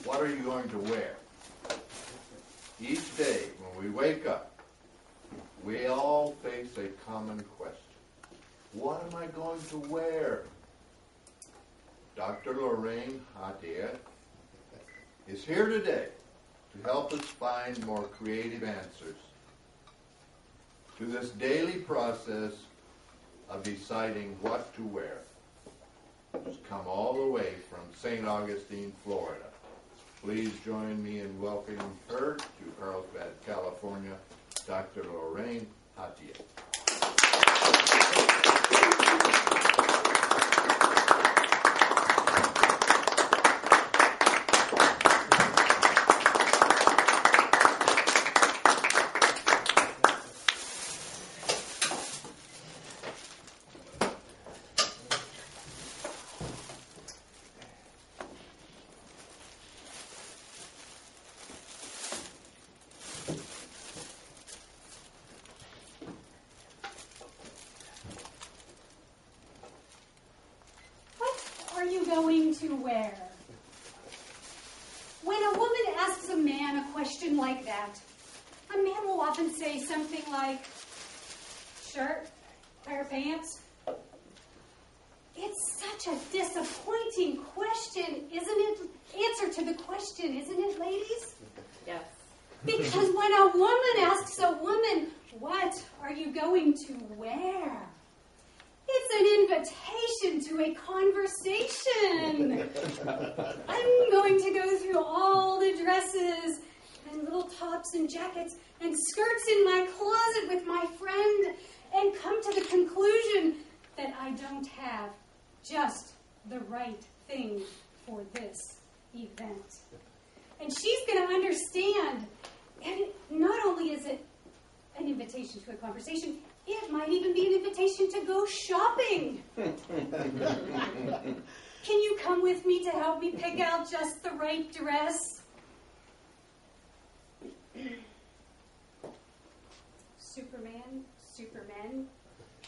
what are you going to wear? Each day when we wake up, we all face a common question. What am I going to wear? Dr. Lorraine Haataia is here today to help us find more creative answers to this daily process of deciding what to wear. She's come all the way from St. Augustine, Florida. Please join me in welcoming her to Carlsbad, California, Dr. Lorraine Haataia. Going to wear? When a woman asks a man a question like that, a man will often say something like, shirt, pair of pants. It's such a disappointing question, isn't it? Answer to the question, isn't it, ladies? Yes. Because when a woman asks a woman, what are you going to wear? It's an invitation to a conversation. I'm going to go through all the dresses and little tops and jackets and skirts in my closet with my friend and come to the conclusion that I don't have just the right thing for this event. And she's going to understand. And not only is it an invitation to a conversation, it might even be an invitation to go shopping. Can you come with me to help me pick out just the right dress? Superman, supermen,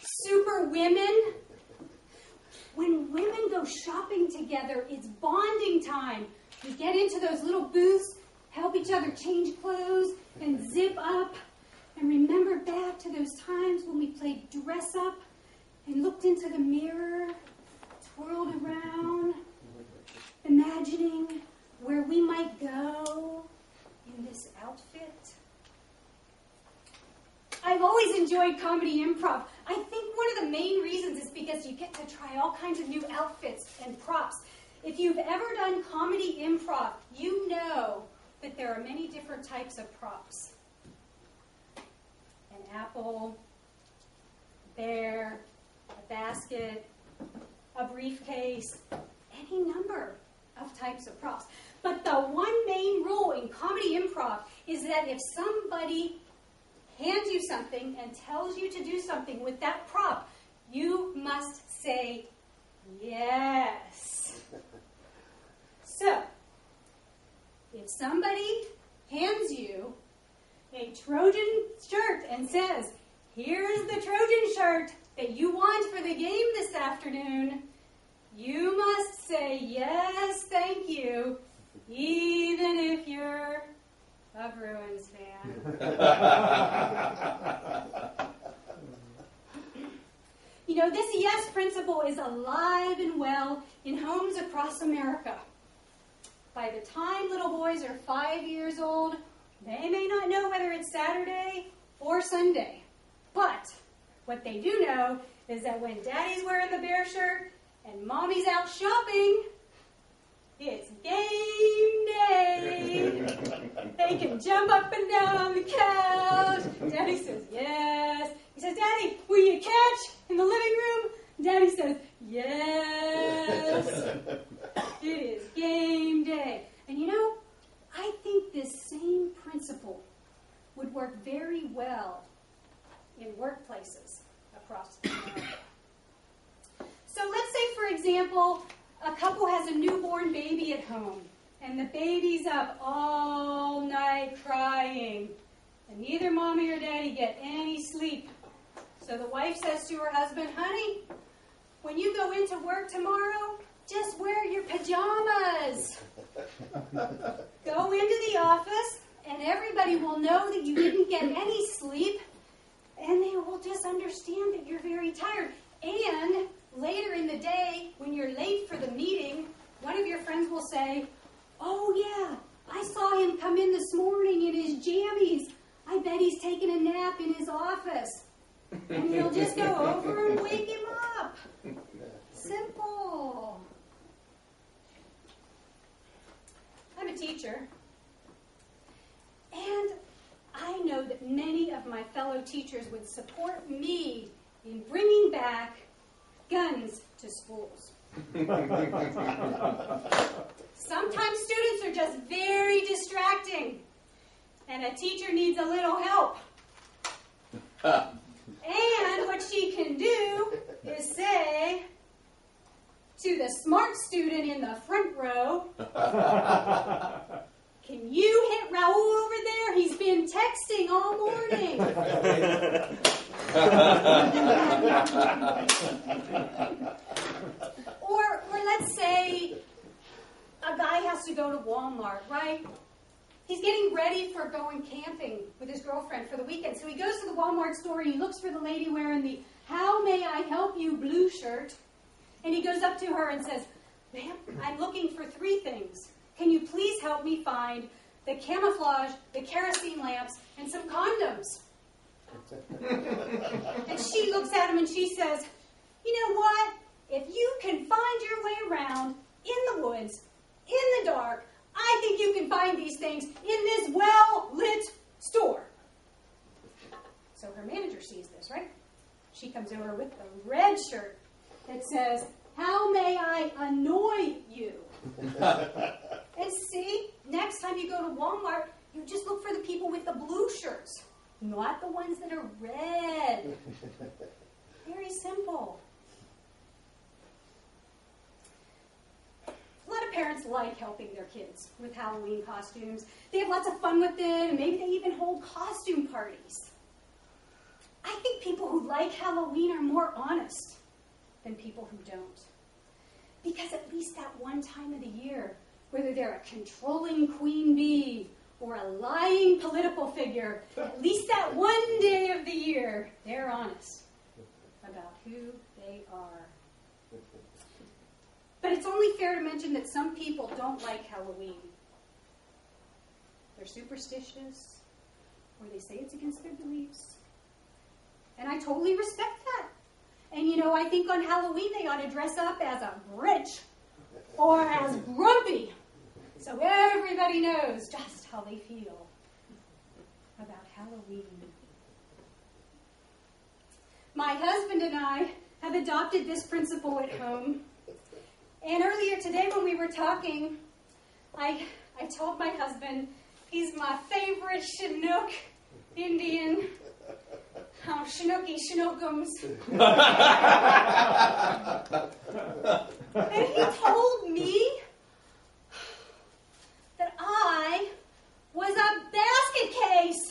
superwomen. When women go shopping together, it's bonding time. We get into those little booths, help each other change clothes, and zip up. And remember back to those times when we played dress up and looked into the mirror, twirled around, imagining where we might go in this outfit. I've always enjoyed comedy improv. I think one of the main reasons is because you get to try all kinds of new outfits and props. If you've ever done comedy improv, you know that there are many different types of props. An apple, a bear, a basket, a briefcase, any number of types of props. But the one main rule in comedy improv is that if somebody hands you something and tells you to do something with that prop, you must say yes. So, if somebody hands you a Trojan shirt and says, here is the Trojan shirt that you want for the game this afternoon, you must say, yes, thank you, even if you're a Bruins fan. You know, this yes principle is alive and well in homes across America. By the time little boys are 5 years old, they may not know whether it's Saturday or Sunday. But what they do know is that when Daddy's wearing the bear shirt and Mommy's out shopping, it's game day. They can jump up and down the couch. Daddy says, yes. He says, Daddy, will you catch in the living room? Daddy says, yes. It is game day. And you know, I think this same principle would work very well in workplaces across America. So let's say, for example, a couple has a newborn baby at home, and the baby's up all night crying, and neither Mommy or Daddy get any sleep. So the wife says to her husband, honey, when you go into work tomorrow, just wear your pajamas. Go into the office, and everybody will know that you didn't get any sleep, and they will just understand that you're very tired. And later in the day, when you're late for the meeting, one of your friends will say, "Oh yeah, I saw him come in this morning in his jammies. I bet he's taking a nap in his office." And you'll just go over and wake him up. Simple. I'm a teacher. And I know that many of my fellow teachers would support me in bringing back guns to schools. Sometimes students are just very distracting, and a teacher needs a little help. And what she can do is say to the smart student in the front row, "Can you hit Raul over there? He's been texting all morning." Or let's say a guy has to go to Walmart, right? He's getting ready for going camping with his girlfriend for the weekend. So he goes to the Walmart store and he looks for the lady wearing the "How may I help you" blue shirt. And he goes up to her and says, "Ma'am, I'm looking for 3 things. Can you please help me find the camouflage, the kerosene lamps, and some condoms?" And she looks at him and she says, "You know what? If you can find your way around in the woods, in the dark, I think you can find these things in this well-lit store." So her manager sees this, right? She comes over with the red shirt that says, "How may I annoy you?" And see, next time you go to Walmart, you just look for the people with the blue shirts, not the ones that are red. Very simple. A lot of parents like helping their kids with Halloween costumes. They have lots of fun with it, and maybe they even hold costume parties. I think people who like Halloween are more honest than people who don't. Because at least that one time of the year, whether they're a controlling queen bee or a lying political figure, at least that one day of the year, they're honest about who they are. But it's only fair to mention that some people don't like Halloween. They're superstitious, or they say it's against their beliefs. And I totally respect that. And you know, I think on Halloween they ought to dress up as a Grinch or as Grumpy, so everybody knows just how they feel about Halloween. My husband and I have adopted this principle at home. And earlier today when we were talking, I told my husband he's my favorite Chinook Indian. Oh, Chinookie, Chinookums. And he told me that I was a basket case.